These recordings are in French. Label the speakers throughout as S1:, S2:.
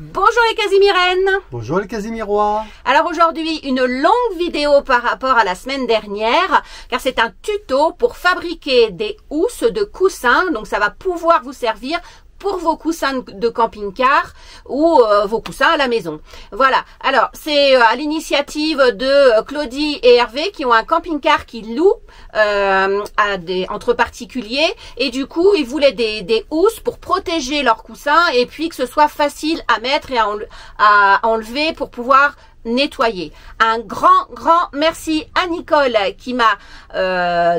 S1: Bonjour les Casimirennes.
S2: Bonjour les Casimirois.
S1: Alors aujourd'hui, une longue vidéo par rapport à la semaine dernière, car c'est un tuto pour fabriquer des housses de coussins. Donc ça va pouvoir vous servir pour vos coussins de camping-car ou vos coussins à la maison. Voilà, alors c'est à l'initiative de Claudie et Hervé qui ont un camping-car qu'ils louent entre particuliers, et du coup ils voulaient des housses pour protéger leurs coussins et puis que ce soit facile à mettre et à enlever pour pouvoir nettoyer. Un grand merci à Nicole qui m'a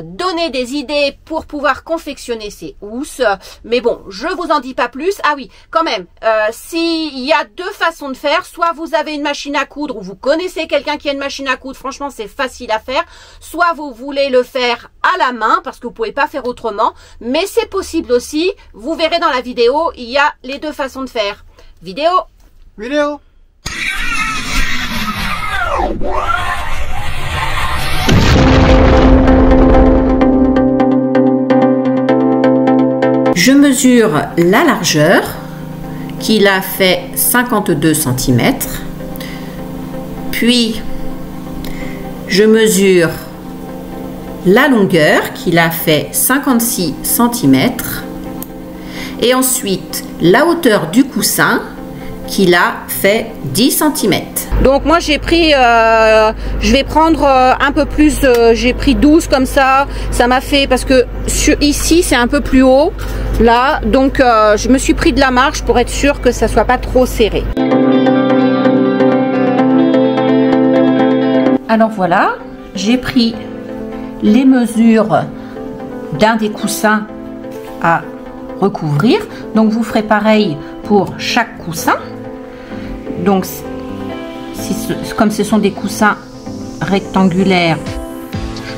S1: donné des idées pour pouvoir confectionner ces housses. Mais bon, je vous en dis pas plus. Ah oui, quand même, s'il y a deux façons de faire, soit vous avez une machine à coudre ou vous connaissez quelqu'un qui a une machine à coudre, franchement c'est facile à faire, soit vous voulez le faire à la main parce que vous pouvez pas faire autrement, mais c'est possible aussi. Vous verrez dans la vidéo, il y a les deux façons de faire. Vidéo. Je mesure la largeur qui l'a fait 52 cm, puis je mesure la longueur qui l'a fait 56 cm et ensuite la hauteur du coussin qui l'a fait 10 cm. Donc moi j'ai pris, je vais prendre un peu plus, j'ai pris 12 comme ça m'a fait, parce que ici c'est un peu plus haut, là, donc je me suis pris de la marge pour être sûr que ça soit pas trop serré. Alors voilà, j'ai pris les mesures d'un des coussins à recouvrir, donc vous ferez pareil pour chaque coussin. Donc comme ce sont des coussins rectangulaires,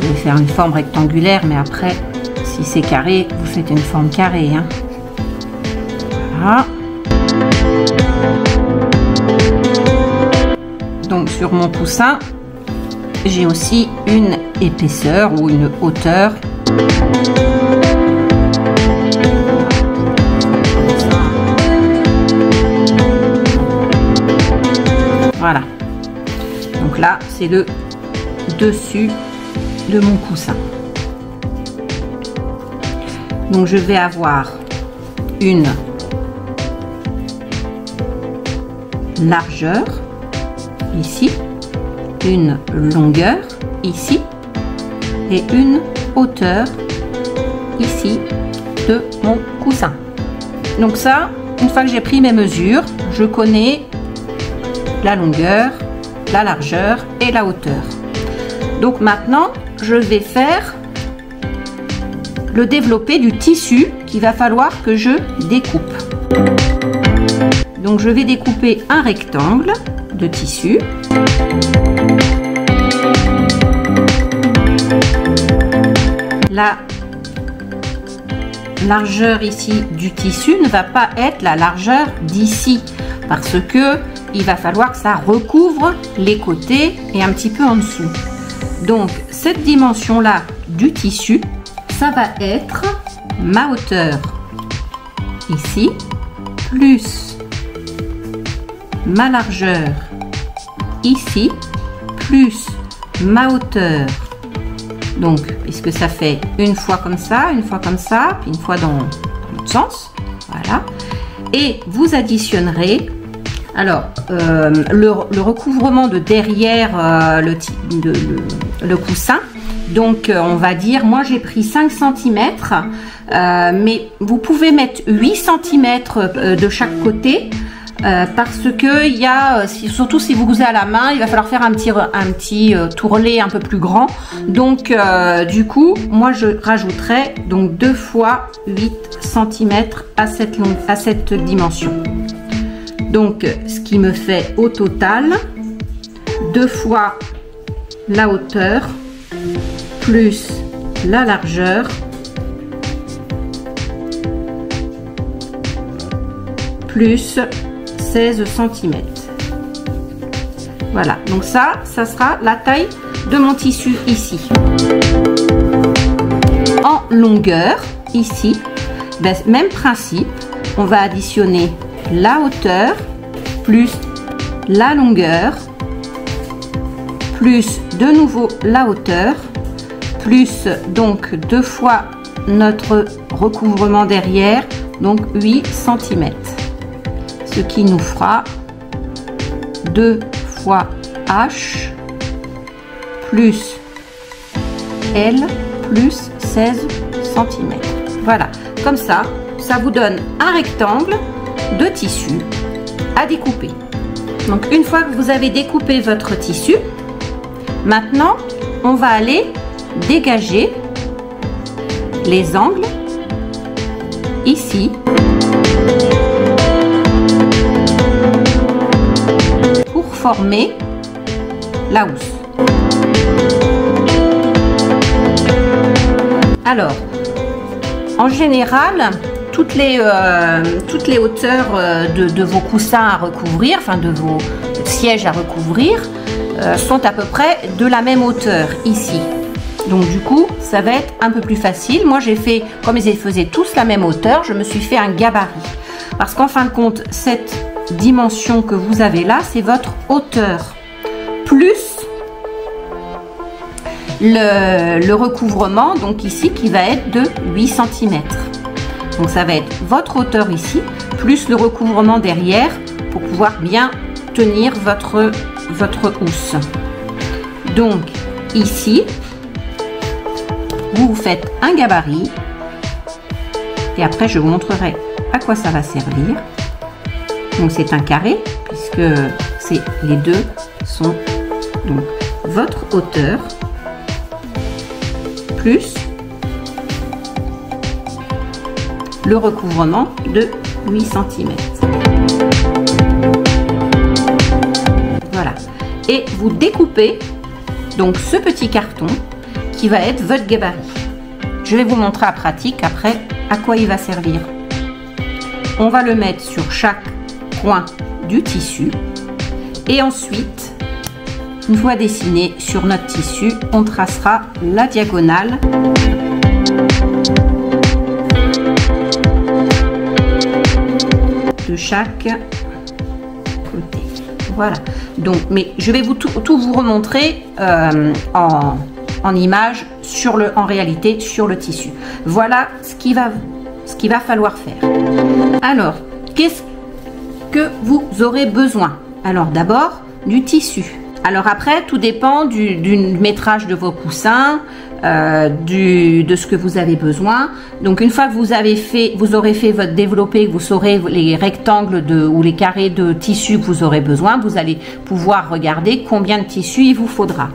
S1: je vais faire une forme rectangulaire, mais après si c'est carré, vous faites une forme carrée, hein. Voilà. Donc sur mon coussin, j'ai aussi une épaisseur ou une hauteur. Voilà, donc là c'est le dessus de mon coussin. Donc je vais avoir une largeur ici, une longueur ici et une hauteur ici de mon coussin. Donc ça, une fois que j'ai pris mes mesures, je connais la longueur, la largeur et la hauteur. Donc maintenant, je vais faire le développé du tissu qu'il va falloir que je découpe. Donc je vais découper un rectangle de tissu. La largeur ici du tissu ne va pas être la largeur d'ici, parce que il va falloir que ça recouvre les côtés et un petit peu en dessous. Donc cette dimension là du tissu, ça va être ma hauteur ici plus ma largeur ici plus ma hauteur. Donc puisque ça fait une fois comme ça, puis une fois dans l'autre sens, voilà. Et vous additionnerez alors le recouvrement de derrière le coussin. Donc on va dire, moi j'ai pris 5 cm, mais vous pouvez mettre 8 cm de chaque côté, parce que il y a, surtout si vous cousez à la main, il va falloir faire un petit tourrelet un peu plus grand. Donc du coup moi je rajouterai donc 2 fois 8 cm à cette dimension. Donc ce qui me fait au total 2 fois la hauteur plus la largeur plus 16 cm. Voilà, donc ça sera la taille de mon tissu ici. En longueur, ici, ben, même principe, on va additionner la hauteur plus la longueur, plus de nouveau la hauteur, plus donc 2 fois notre recouvrement derrière, donc 8 cm. Ce qui nous fera 2 fois H plus L plus 16 cm. Voilà, comme ça, ça vous donne un rectangle de tissu à découper. Donc une fois que vous avez découpé votre tissu, maintenant on va aller dégager les angles ici pour former la housse. Alors, en général, toutes les hauteurs de vos coussins à recouvrir, enfin de vos sièges à recouvrir, sont à peu près de la même hauteur ici. Donc du coup, ça va être un peu plus facile. Moi, j'ai fait, comme ils faisaient tous la même hauteur, je me suis fait un gabarit. Parce qu'en fin de compte, cette dimension que vous avez là, c'est votre hauteur. Plus le recouvrement, donc ici, qui va être de 8 cm. Donc ça va être votre hauteur ici, plus le recouvrement derrière, pour pouvoir bien tenir votre housse. Donc ici, vous faites un gabarit et après je vous montrerai à quoi ça va servir. Donc c'est un carré puisque les deux sont donc votre hauteur plus le recouvrement de 8 cm. Voilà. Et vous découpez donc ce petit carton qui va être votre gabarit. Je vais vous montrer à pratique après à quoi il va servir. On va le mettre sur chaque coin du tissu et ensuite, une fois dessiné sur notre tissu, on tracera la diagonale de chaque côté. Voilà. Donc, mais je vais tout vous remontrer en image en réalité sur le tissu. Voilà ce qu'il va falloir faire. Alors, qu'est-ce que vous aurez besoin? Alors d'abord du tissu. Alors après, tout dépend du métrage de vos coussins, de ce que vous avez besoin. Donc une fois que vous aurez fait votre développé, que vous saurez les rectangles ou les carrés de tissu que vous aurez besoin, vous allez pouvoir regarder combien de tissu il vous faudra.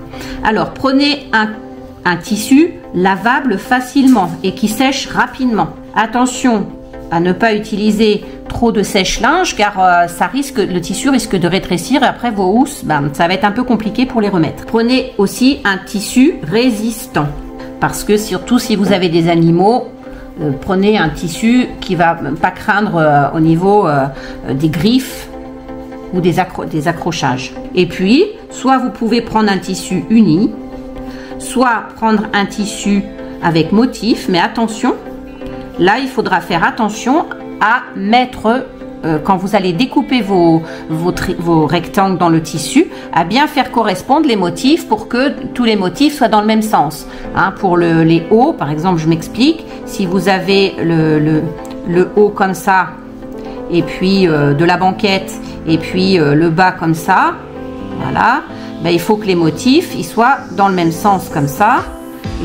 S1: Alors prenez un tissu lavable facilement et qui sèche rapidement. Attention à ne pas utiliser trop de sèche-linge car le tissu risque de rétrécir et après vos housses, ça va être un peu compliqué pour les remettre. Prenez aussi un tissu résistant parce que surtout si vous avez des animaux, prenez un tissu qui va pas craindre au niveau des griffes ou des accrochages. Et puis, soit vous pouvez prendre un tissu uni, soit prendre un tissu avec motif, mais attention, là il faudra faire attention à mettre, quand vous allez découper vos rectangles dans le tissu, à bien faire correspondre les motifs pour que tous les motifs soient dans le même sens. Hein, pour les hauts, par exemple, je m'explique, si vous avez le haut comme ça, et puis de la banquette, et puis le bas comme ça, voilà, il faut que les motifs ils soient dans le même sens comme ça,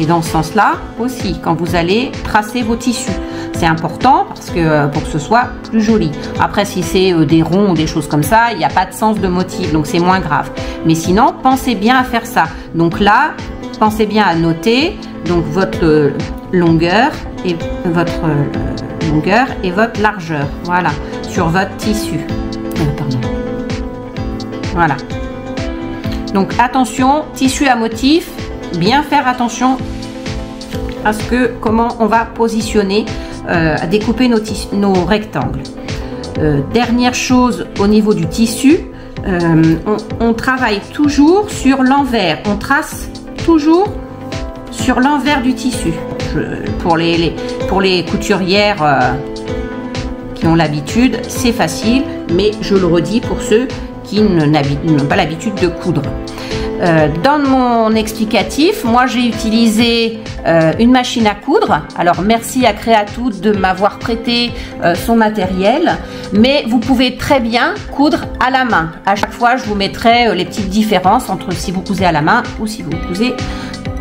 S1: et dans ce sens-là aussi, quand vous allez tracer vos tissus. C'est important parce que pour que ce soit plus joli. Après, si c'est des ronds ou des choses comme ça, il n'y a pas de sens de motif, donc c'est moins grave. Mais sinon, pensez bien à faire ça. Donc là, pensez bien à noter donc votre longueur et votre largeur. Voilà, sur votre tissu. Pardon. Voilà. Donc attention, tissu à motif, bien faire attention à comment on va positionner, à découper nos rectangles. Dernière chose au niveau du tissu, on travaille toujours sur l'envers, on trace toujours sur l'envers du tissu. Pour les couturières qui ont l'habitude, c'est facile, mais je le redis pour ceux qui n'ont pas l'habitude de coudre. Dans mon explicatif, moi j'ai utilisé une machine à coudre. Alors merci à Créatout de m'avoir prêté son matériel, mais vous pouvez très bien coudre à la main. À chaque fois, je vous mettrai les petites différences entre si vous cousez à la main ou si vous cousez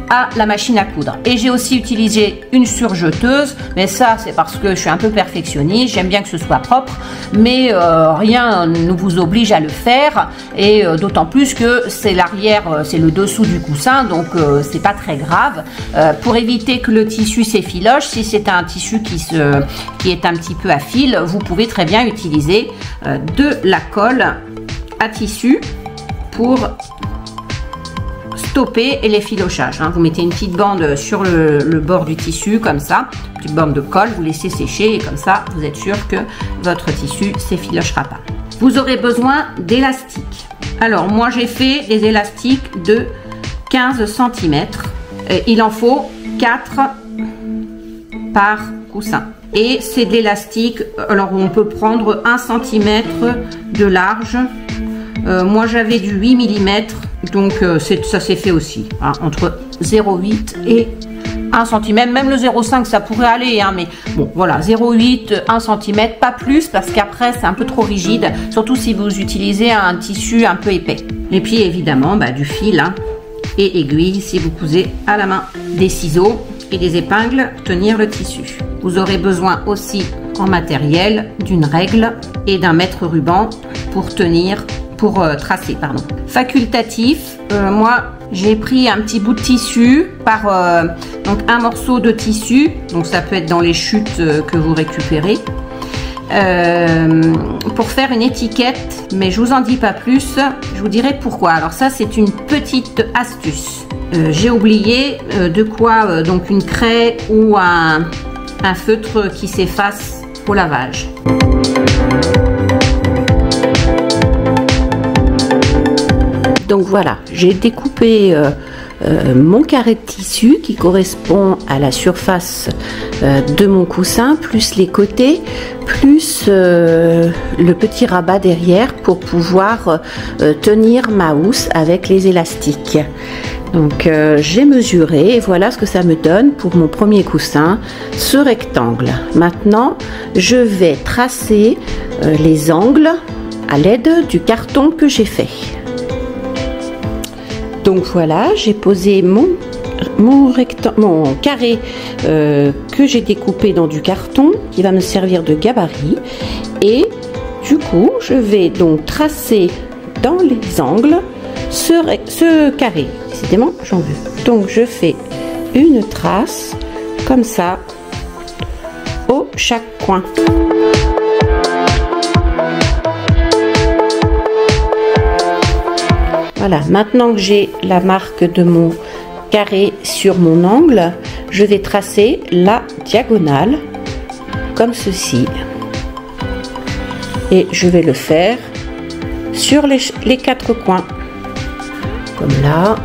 S1: à la machine à coudre. Et j'ai aussi utilisé une surjeteuse, mais ça c'est parce que je suis un peu perfectionniste, j'aime bien que ce soit propre, mais rien ne vous oblige à le faire, et d'autant plus que c'est l'arrière, c'est le dessous du coussin, donc c'est pas très grave. Pour éviter que le tissu s'effiloche, si c'est un tissu qui est un petit peu à fil, vous pouvez très bien utiliser de la colle à tissu pour stopper l'effilochage. Vous mettez une petite bande sur le bord du tissu comme ça, une petite bande de colle, vous laissez sécher et comme ça vous êtes sûr que votre tissu s'effilochera pas. Vous aurez besoin d'élastiques. Alors moi j'ai fait des élastiques de 15 cm. Il en faut 4 par coussin. Et c'est de l'élastique, alors on peut prendre 1 cm de large. Moi j'avais du 8 mm, donc ça s'est fait aussi, entre 0,8 et 1 cm, même le 0,5 ça pourrait aller, mais bon voilà, 0,8, 1 cm, pas plus, parce qu'après c'est un peu trop rigide, surtout si vous utilisez un tissu un peu épais. Et puis évidemment du fil et aiguille si vous cousez à la main, des ciseaux et des épingles pour tenir le tissu. Vous aurez besoin aussi en matériel d'une règle et d'un mètre ruban pour tracer. Facultatif, moi j'ai pris un petit bout de tissu donc un morceau de tissu, donc ça peut être dans les chutes que vous récupérez, pour faire une étiquette, mais je vous en dis pas plus, je vous dirai pourquoi. Alors ça c'est une petite astuce. J'ai oublié de quoi donc une craie ou un feutre qui s'efface au lavage. Donc voilà, j'ai découpé mon carré de tissu qui correspond à la surface de mon coussin, plus les côtés, plus le petit rabat derrière pour pouvoir tenir ma housse avec les élastiques. Donc j'ai mesuré et voilà ce que ça me donne pour mon premier coussin, ce rectangle. Maintenant, je vais tracer les angles à l'aide du carton que j'ai fait. Donc voilà, j'ai posé mon carré que j'ai découpé dans du carton qui va me servir de gabarit, et du coup je vais donc tracer dans les angles ce carré. Décidément j'en veux. Donc je fais une trace comme ça au chaque coin. Voilà, maintenant que j'ai la marque de mon carré sur mon angle, je vais tracer la diagonale comme ceci. Et je vais le faire sur les 4 coins. Comme là,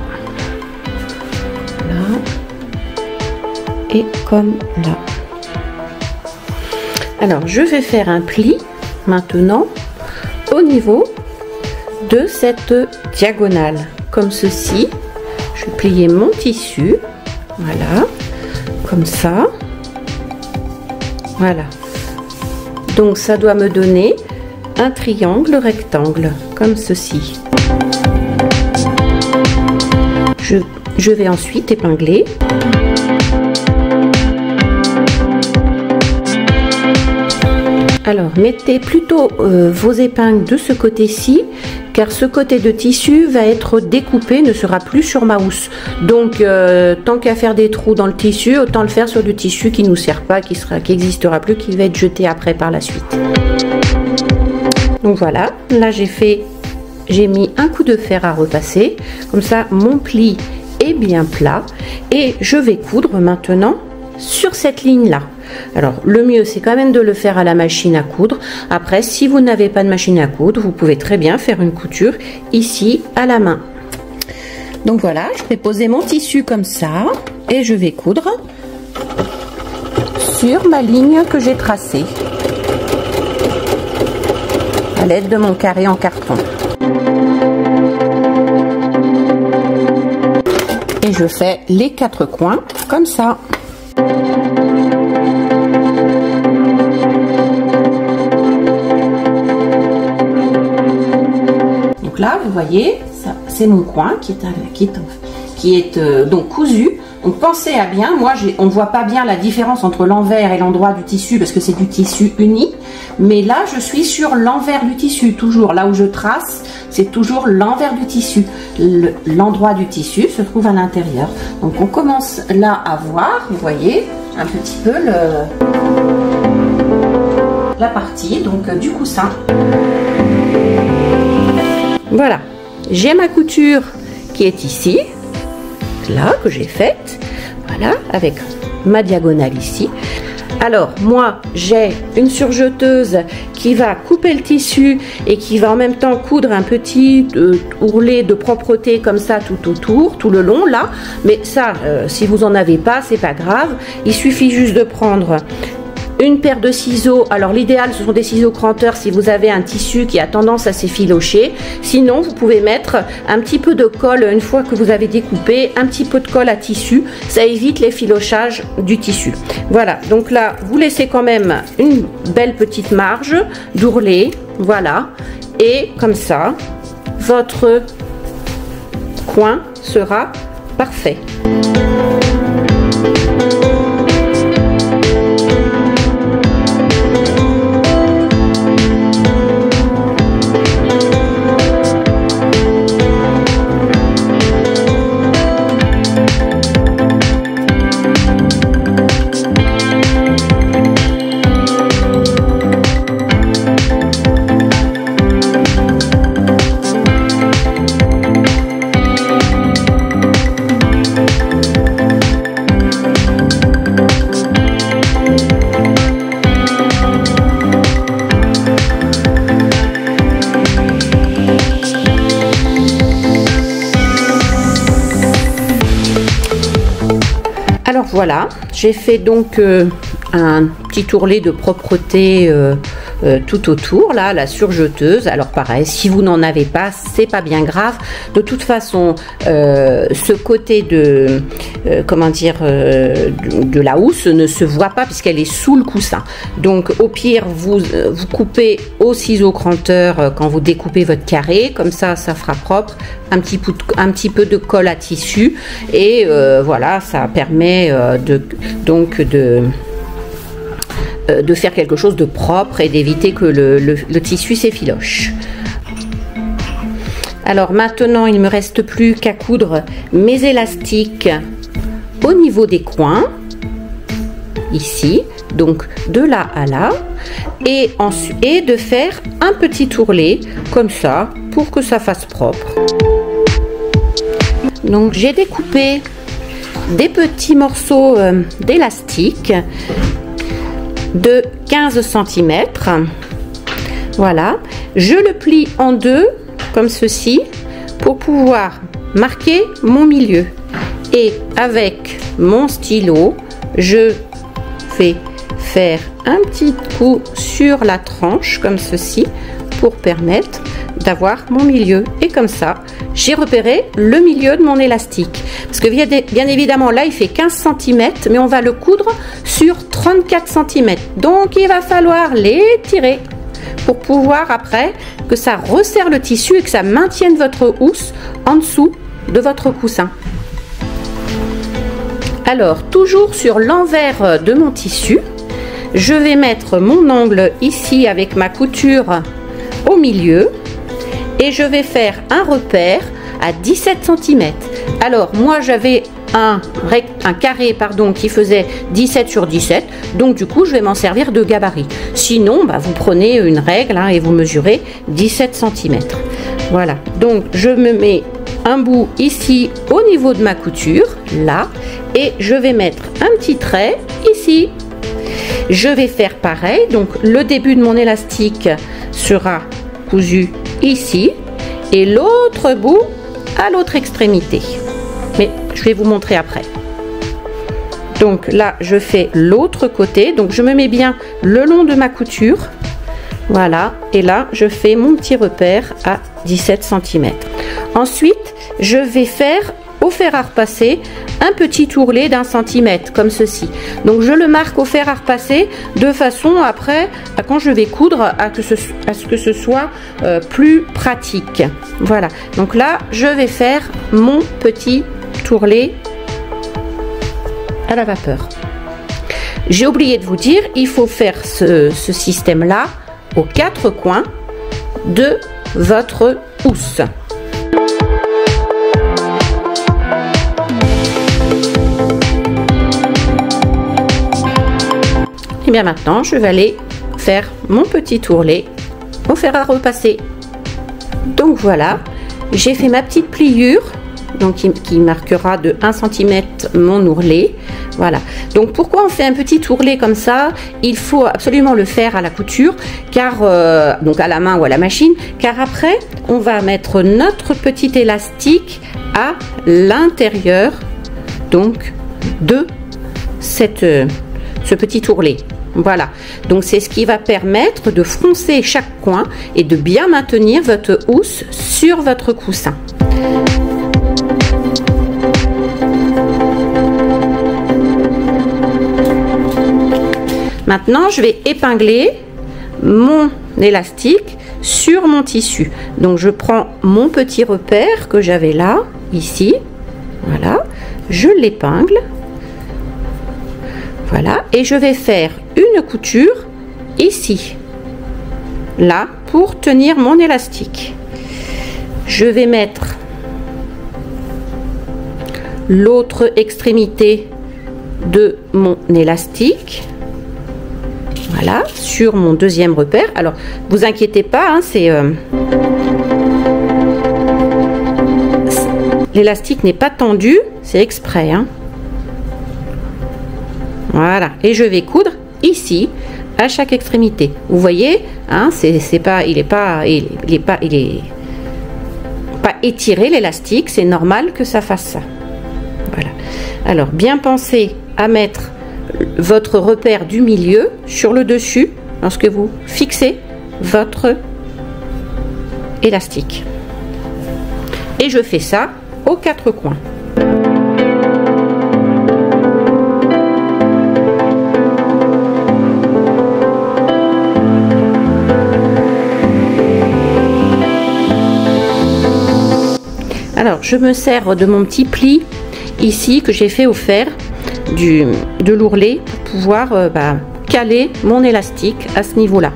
S1: et comme là. Alors, je vais faire un pli maintenant au niveau de cette diagonale comme ceci. Je vais plier mon tissu, voilà, comme ça, voilà. Donc ça doit me donner un triangle rectangle comme ceci. Je vais ensuite épingler. Alors mettez plutôt vos épingles de ce côté-ci, car ce côté de tissu va être découpé, ne sera plus sur ma housse. Donc tant qu'à faire des trous dans le tissu, autant le faire sur du tissu qui ne nous sert pas, qui n'existera plus, qui va être jeté après par la suite. Donc voilà, là j'ai mis un coup de fer à repasser, comme ça mon pli est bien plat, et je vais coudre maintenant sur cette ligne là. Alors le mieux c'est quand même de le faire à la machine à coudre. Après, si vous n'avez pas de machine à coudre, vous pouvez très bien faire une couture ici à la main. Donc voilà, je vais poser mon tissu comme ça et je vais coudre sur ma ligne que j'ai tracée. l'aide de mon carré en carton. Et je fais les 4 coins comme ça. Donc là, vous voyez, c'est mon coin qui est donc cousu. Donc pensez à bien, moi on ne voit pas bien la différence entre l'envers et l'endroit du tissu parce que c'est du tissu uni, mais là je suis sur l'envers du tissu, toujours là où je trace, c'est toujours l'envers du tissu. L'endroit du tissu se trouve à l'intérieur. Donc on commence là à voir, vous voyez, un petit peu la partie donc du coussin. Voilà, j'ai ma couture qui est ici, là, que j'ai faite, voilà, avec ma diagonale ici. Alors moi j'ai une surjeteuse qui va couper le tissu et qui va en même temps coudre un petit ourlet de propreté comme ça tout autour, tout le long là, mais ça si vous en avez pas, c'est pas grave, il suffit juste de prendre une paire de ciseaux. Alors l'idéal ce sont des ciseaux cranteurs si vous avez un tissu qui a tendance à s'effilocher. Sinon vous pouvez mettre un petit peu de colle une fois que vous avez découpé, un petit peu de colle à tissu, ça évite l'effilochage du tissu. Voilà, donc là vous laissez quand même une belle petite marge d'ourlet, voilà, et comme ça votre coin sera parfait. Alors voilà, j'ai fait donc un petit ourlet de propreté tout autour, là, la surjeteuse. Alors pareil, si vous n'en avez pas, c'est pas bien grave. De toute façon, ce côté de de la housse ne se voit pas puisqu'elle est sous le coussin. Donc au pire, vous coupez au ciseau cranteur quand vous découpez votre carré, comme ça, ça fera propre. Un petit peu de colle à tissu et voilà, ça permet de faire quelque chose de propre et d'éviter que le tissu s'effiloche. Alors maintenant il ne me reste plus qu'à coudre mes élastiques au niveau des coins ici, donc de là à là, et de faire un petit ourlet comme ça pour que ça fasse propre. Donc j'ai découpé des petits morceaux d'élastique de 15 cm. Voilà, je le plie en deux comme ceci pour pouvoir marquer mon milieu. Et avec mon stylo, je vais faire un petit coup sur la tranche comme ceci pour permettre d'avoir mon milieu. Et comme ça, j'ai repéré le milieu de mon élastique. Parce que bien évidemment, là, il fait 15 cm, mais on va le coudre sur 34 cm. Donc, il va falloir les tirer pour pouvoir après que ça resserre le tissu et que ça maintienne votre housse en dessous de votre coussin. Alors, toujours sur l'envers de mon tissu, je vais mettre mon angle ici avec ma couture au milieu et je vais faire un repère à 17 cm. Alors moi j'avais un carré qui faisait 17 sur 17, donc du coup je vais m'en servir de gabarit. Sinon vous prenez une règle et vous mesurez 17 cm. Voilà, donc je me mets un bout ici au niveau de ma couture, là, et je vais mettre un petit trait ici. Je vais faire pareil, donc le début de mon élastique sera cousu ici et l'autre bout à l'autre extrémité, mais je vais vous montrer après. Donc là je fais l'autre côté, donc je me mets bien le long de ma couture Voilà, et là je fais mon petit repère à 17 cm. Ensuite, je vais faire au fer à repasser un petit ourlet d'1 centimètre comme ceci. Donc je le marque au fer à repasser de façon après quand je vais coudre à ce que ce soit plus pratique. Voilà, donc là je vais faire mon petit ourlet à la vapeur. J'ai oublié de vous dire, il faut faire ce système là aux 4 coins de votre housse. Et bien maintenant, je vais aller faire mon petit ourlet au fer à repasser. Donc voilà, j'ai fait ma petite pliure, donc qui marquera de 1 cm mon ourlet. Voilà. Donc pourquoi on fait un petit ourlet comme ça? Il faut absolument le faire à la couture, car donc à la main ou à la machine, car après on va mettre notre petit élastique à l'intérieur donc de ce petit ourlet. Voilà, donc c'est ce qui va permettre de froncer chaque coin et de bien maintenir votre housse sur votre coussin. Maintenant, je vais épingler mon élastique sur mon tissu. Donc je prends mon petit repère que j'avais là, ici, voilà, je l'épingle. Voilà, et je vais faire une couture ici, là, pour tenir mon élastique. Je vais mettre l'autre extrémité de mon élastique, voilà, sur mon deuxième repère. Alors, vous inquiétez pas, hein, l'élastique n'est pas tendu, c'est exprès, hein. Voilà, et je vais coudre ici à chaque extrémité. Vous voyez, hein, il est pas étiré l'élastique, c'est normal que ça fasse ça. Voilà. Alors bien penser à mettre votre repère du milieu sur le dessus lorsque vous fixez votre élastique. Et je fais ça aux 4 coins. Alors, je me sers de mon petit pli ici que j'ai fait au fer de l'ourlet pour pouvoir caler mon élastique à ce niveau-là.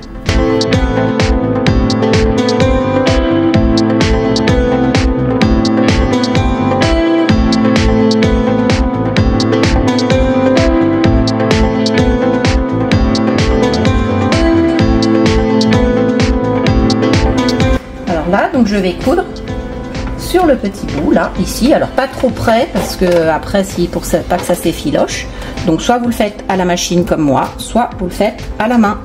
S1: Alors là, donc je vais coudre sur le petit bout là, ici, alors pas trop près parce que après, pour pas que ça s'effiloche, donc soit vous le faites à la machine comme moi, soit vous le faites à la main.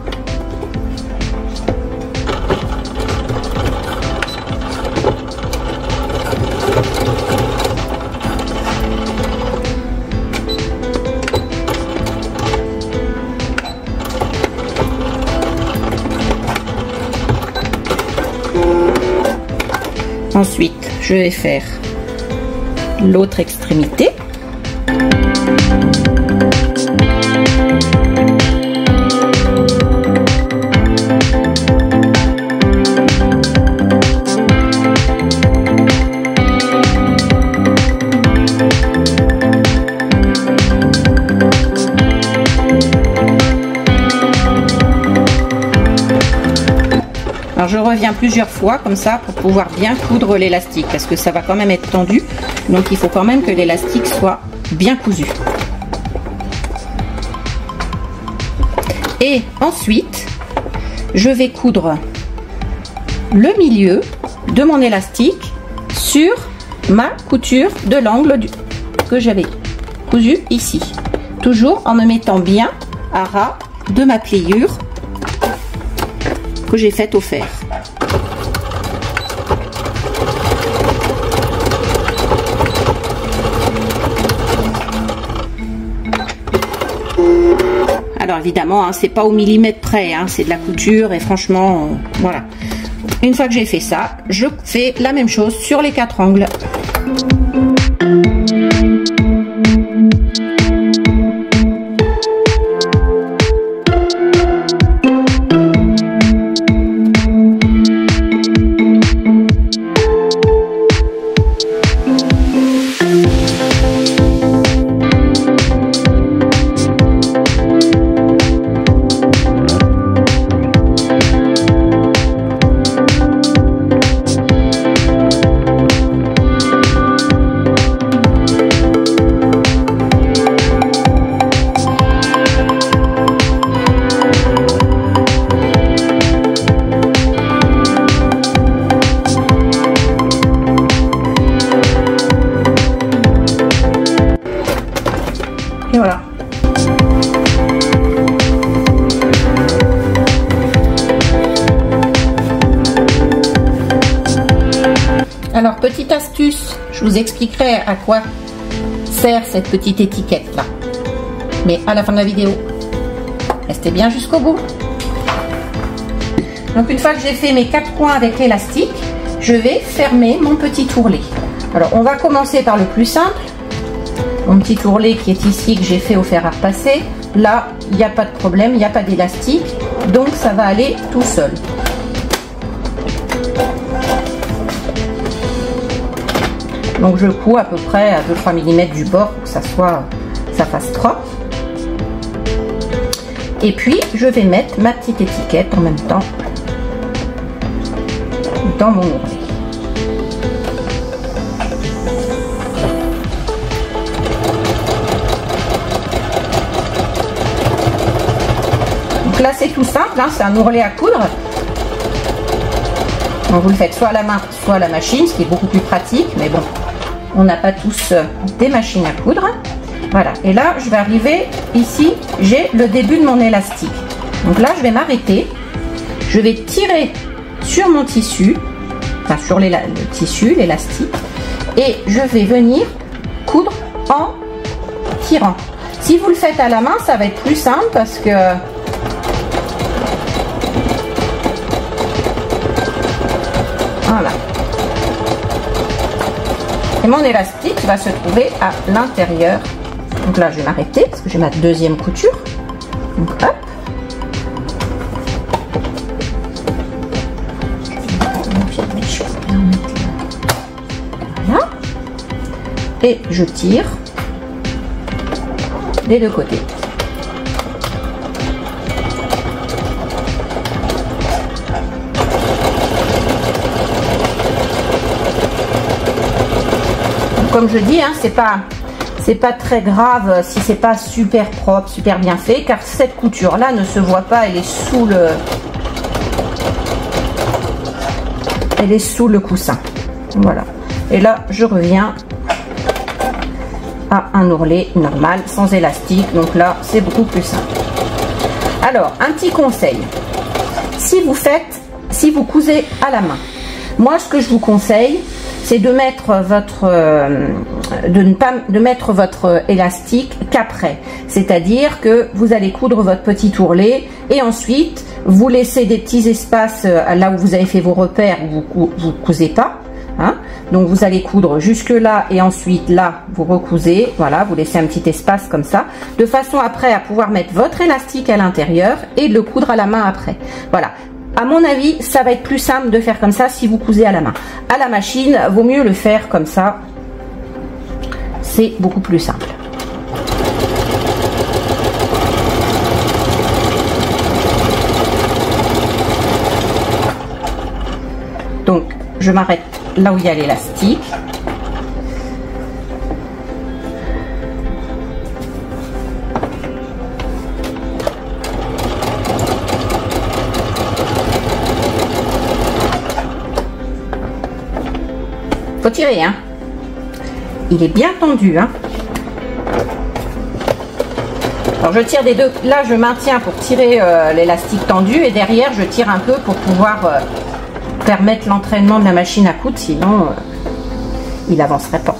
S1: Ensuite, je vais faire l'autre extrémité. Alors je reviens plusieurs fois comme ça pour pouvoir bien coudre l'élastique parce que ça va quand même être tendu, donc il faut quand même que l'élastique soit bien cousu. Et ensuite, je vais coudre le milieu de mon élastique sur ma couture de l'angle que j'avais cousu ici, toujours en me mettant bien à ras de ma pliure que j'ai faite au fer. Alors évidemment, hein, c'est pas au millimètre près, hein, c'est de la couture et franchement, voilà. Une fois que j'ai fait ça, je fais la même chose sur les 4 angles. Et voilà. Alors, petite astuce, je vous expliquerai à quoi sert cette petite étiquette là. Mais à la fin de la vidéo, restez bien jusqu'au bout. Donc une fois que j'ai fait mes 4 coins avec l'élastique, je vais fermer mon petit ourlet. Alors on va commencer par le plus simple. Mon petit ourlet qui est ici, que j'ai fait au fer à repasser. Là, il n'y a pas de problème, il n'y a pas d'élastique, donc ça va aller tout seul. Donc je couds à peu près à 2-3 mm du bord pour que ça fasse propre. Et puis je vais mettre ma petite étiquette en même temps dans mon ourlet. Donc là c'est tout simple, hein, c'est un ourlet à coudre. Donc vous le faites soit à la main, soit à la machine, ce qui est beaucoup plus pratique, mais bon, on n'a pas tous des machines à coudre. Voilà, et là je vais arriver ici, j'ai le début de mon élastique. Donc là je vais m'arrêter, je vais tirer sur mon tissu, enfin sur le tissu, l'élastique, et je vais venir coudre en tirant. Si vous le faites à la main, ça va être plus simple parce que voilà. Et mon élastique va se trouver à l'intérieur. Donc là, je vais m'arrêter parce que j'ai ma deuxième couture. Donc hop. Voilà. Et je tire des deux côtés. Comme je dis, hein, c'est pas très grave si c'est pas super propre, super bien fait, car cette couture là ne se voit pas, elle est sous le coussin. Voilà. Et là je reviens à un ourlet normal sans élastique, donc là c'est beaucoup plus simple. Alors un petit conseil, si vous cousez à la main, moi ce que je vous conseille, c'est de mettre de mettre votre élastique qu'après. C'est-à-dire que vous allez coudre votre petit ourlet et ensuite vous laissez des petits espaces là où vous avez fait vos repères où vous cousez pas. Hein. Donc vous allez coudre jusque là et ensuite là vous recousez. Voilà, vous laissez un petit espace comme ça, de façon après à pouvoir mettre votre élastique à l'intérieur et de le coudre à la main après. Voilà. À mon avis, ça va être plus simple de faire comme ça si vous cousez à la main. À la machine, vaut mieux le faire comme ça. C'est beaucoup plus simple. Donc, je m'arrête là où il y a l'élastique. Faut tirer, hein. Il est bien tendu, hein. Alors je tire des deux. Là, je maintiens pour tirer l'élastique tendu et derrière, je tire un peu pour pouvoir permettre l'entraînement de la machine à coudre. Sinon, il n'avancerait pas.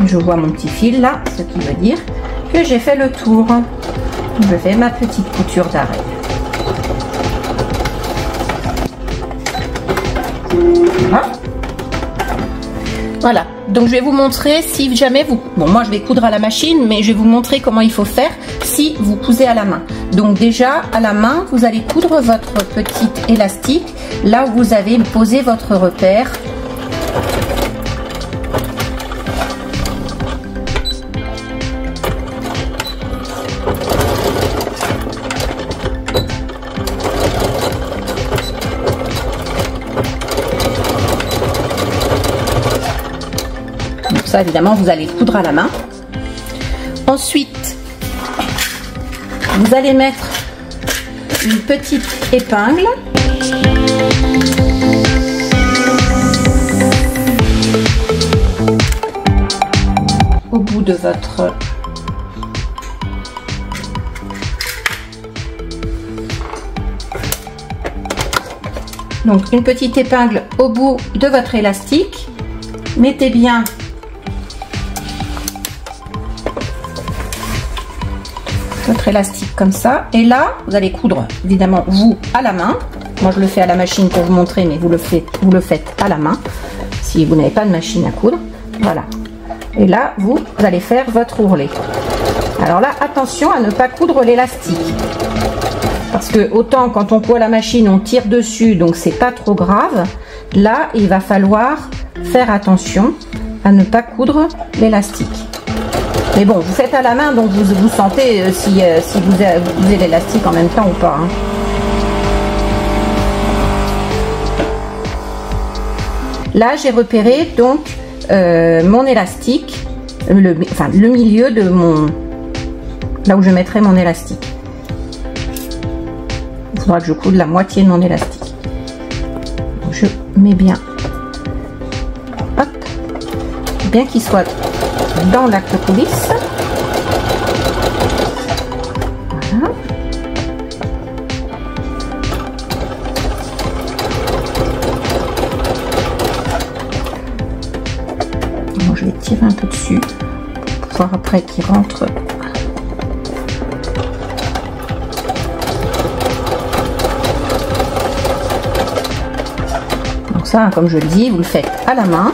S1: je vois mon petit fil là, ce qui veut dire que j'ai fait le tour. Je fais ma petite couture d'arrêt. Voilà. Voilà, donc je vais vous montrer si jamais vous... Bon, moi je vais coudre à la machine, mais je vais vous montrer comment il faut faire si vous cousez à la main. Donc déjà, à la main, vous allez coudre votre petit élastique là où vous avez posé votre repère. Ça, évidemment, vous allez coudre à la main. Ensuite, vous allez mettre une petite épingle. Au bout de votre... Donc, une petite épingle au bout de votre élastique. Mettez bien votre élastique comme ça, et là vous allez coudre évidemment vous à la main. Moi je le fais à la machine pour vous montrer, mais vous le faites à la main si vous n'avez pas de machine à coudre. Voilà, et là vous allez faire votre ourlet. Alors là, attention à ne pas coudre l'élastique, parce que autant quand on coud à la machine on tire dessus, donc c'est pas trop grave. Là il va falloir faire attention à ne pas coudre l'élastique. Mais bon, vous faites à la main, donc vous sentez si vous avez l'élastique en même temps ou pas. Hein. Là, j'ai repéré donc mon élastique, le milieu de mon... Là où je mettrai mon élastique. Il faudra que je coude la moitié de mon élastique. Donc, je mets bien, hop, bien qu'il soit dans la coulisse. Voilà. Bon, je vais tirer un peu dessus pour pouvoir après qu'il rentre. Donc ça, comme je le dis, vous le faites à la main.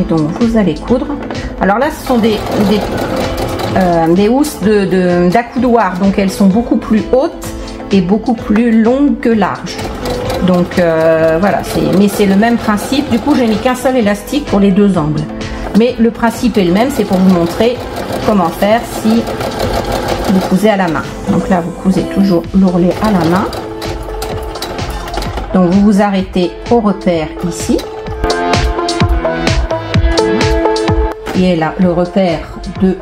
S1: Donc vous allez coudre. Alors là, ce sont des housses d'accoudoir, donc elles sont beaucoup plus hautes et beaucoup plus longues que larges. Donc voilà, mais c'est le même principe. Du coup, j'ai mis qu'un seul élastique pour les deux angles. Mais le principe est le même, c'est pour vous montrer comment faire si vous cousez à la main. Donc là, vous cousez toujours l'ourlet à la main. Donc vous vous arrêtez au repère ici. Et là, le repère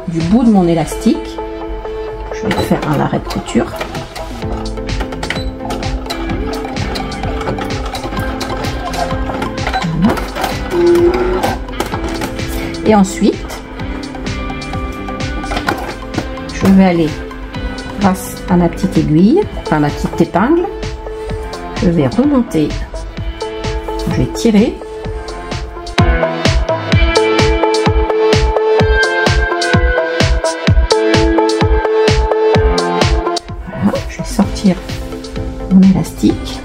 S1: du bout de mon élastique. Je vais faire un arrêt de couture. Voilà. Et ensuite, je vais aller, grâce à ma petite aiguille, enfin ma petite épingle, je vais remonter, je vais tirer. Sortir mon élastique.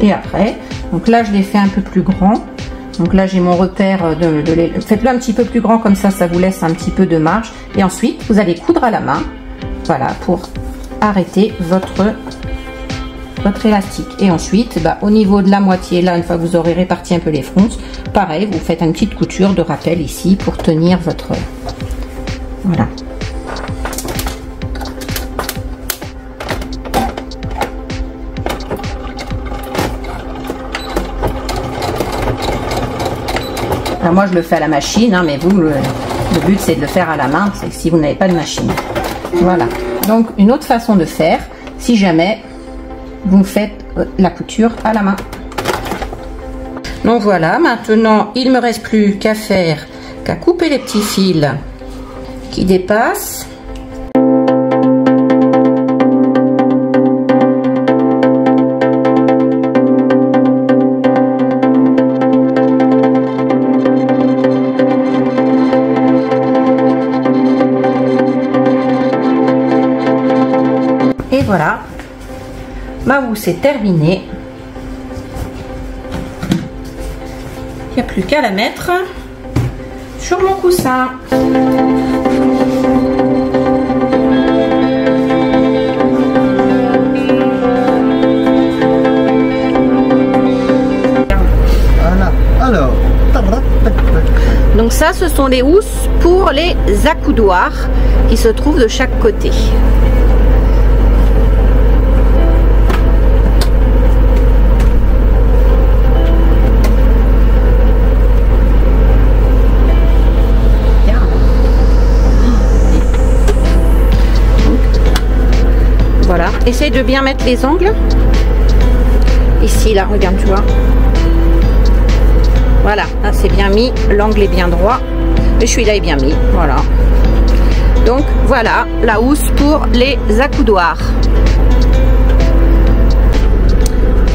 S1: Et après, donc là je l'ai fait un peu plus grand. Donc là j'ai mon repère faites-le un petit peu plus grand, comme ça vous laisse un petit peu de marge. Et ensuite vous allez coudre à la main, voilà, pour arrêter votre élastique. Et ensuite, au niveau de la moitié, là, une fois que vous aurez réparti un peu les fronces, pareil, vous faites une petite couture de rappel ici pour tenir votre... Voilà. Alors moi je le fais à la machine, hein, mais vous, le but c'est de le faire à la main, c'est si vous n'avez pas de machine. Voilà. Donc une autre façon de faire, si jamais vous faites la couture à la main. Donc voilà, maintenant il me reste plus qu'à couper les petits fils qui dépassent. Et voilà, ma housse est terminée. Il n'y a plus qu'à la mettre sur mon coussin.
S2: Voilà, alors.
S1: Donc ça, ce sont les housses pour les accoudoirs qui se trouvent de chaque côté. Voilà, essaye de bien mettre les angles. Ici, là, regarde, tu vois. Voilà, là c'est bien mis, l'angle est bien droit. Et celui-là est bien mis, voilà. Donc voilà, la housse pour les accoudoirs.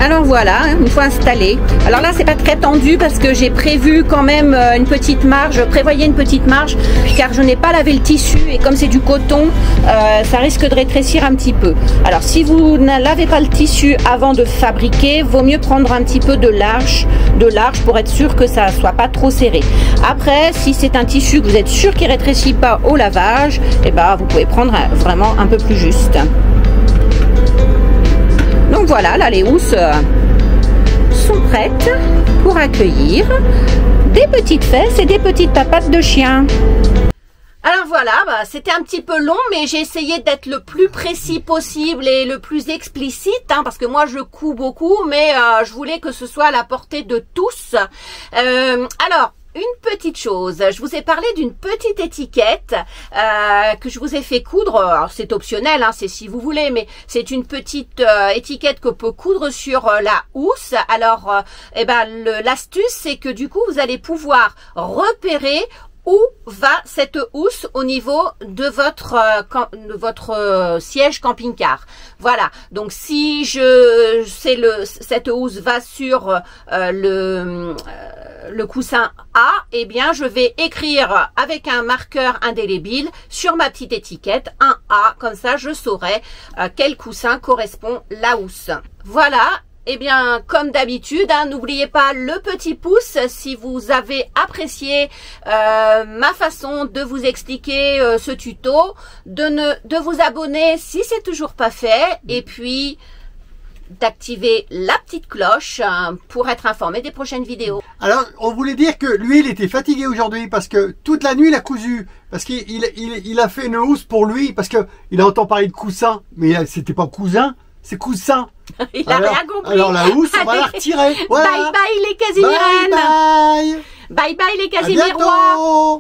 S1: Alors voilà, une fois installé. Alors là, c'est pas très tendu parce que j'ai prévu quand même une petite marge. Je prévoyais une petite marge car je n'ai pas lavé le tissu et comme c'est du coton, ça risque de rétrécir un petit peu. Alors si vous ne lavez pas le tissu avant de fabriquer, vaut mieux prendre un petit peu de large pour être sûr que ça soit pas trop serré. Après, si c'est un tissu que vous êtes sûr qu'il rétrécit pas au lavage, et ben vous pouvez prendre vraiment un peu plus juste. Donc voilà, là les housses sont prêtes pour accueillir des petites fesses et des petites papates de chien. Alors voilà, c'était un petit peu long, mais j'ai essayé d'être le plus précis possible et le plus explicite, hein, parce que moi je couds beaucoup, mais je voulais que ce soit à la portée de tous. Alors, une petite chose, je vous ai parlé d'une petite étiquette que je vous ai fait coudre. Alors c'est optionnel, hein, c'est si vous voulez, mais c'est une petite étiquette qu'on peut coudre sur la housse. Alors, l'astuce, c'est que du coup, vous allez pouvoir repérer où va cette housse au niveau de votre siège camping-car. Voilà, donc si cette housse va sur le coussin A, eh bien je vais écrire avec un marqueur indélébile sur ma petite étiquette un A, comme ça je saurai quel coussin correspond la housse. Voilà. Eh bien, comme d'habitude, hein, n'oubliez pas le petit pouce si vous avez apprécié ma façon de vous expliquer ce tuto, de vous abonner si c'est toujours pas fait, et puis d'activer la petite cloche pour être informé des prochaines vidéos.
S2: Alors, on voulait dire que lui, il était fatigué aujourd'hui parce que toute la nuit, il a cousu. Parce qu'il a fait une housse pour lui, parce qu'il entend parler de coussin, mais c'était pas cousin, c'est coussin.
S1: Il a rien compris.
S2: Alors la housse, on va la retirer. Voilà.
S1: Bye bye les Casimirennes.
S2: Bye bye.
S1: Bye bye les Casimirois.